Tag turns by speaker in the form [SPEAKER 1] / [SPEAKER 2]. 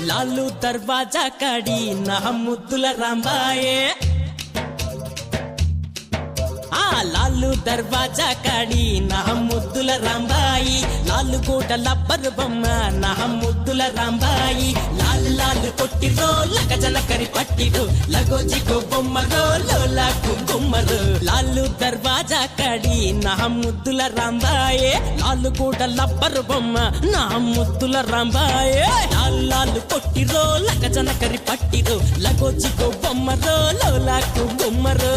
[SPEAKER 1] लालू दरवाजा काड़ी ना मुद्दुल रांबाये लालू दरवाजा काड़ी ना मुद्दुल रांबाई लालू गोड लब्बर बొమ్మ ना मुद्दुल रांबाई लाल लाल कोट्टिरो लग जनकरी पट्टिरो लगो जिगो बొమ్మरो लोलाकु गुम्मरो लालू दरवाजा काड़ी ना मुद्दुल रांबाये लालू गोड लब्बर बొమ్మ ना मुद्दुल रांबाये लाल लाल कोट्टिरो लग जनकरी पट्टिरो लगो जिगो बొమ్మरो लोलाकु गुम्मरो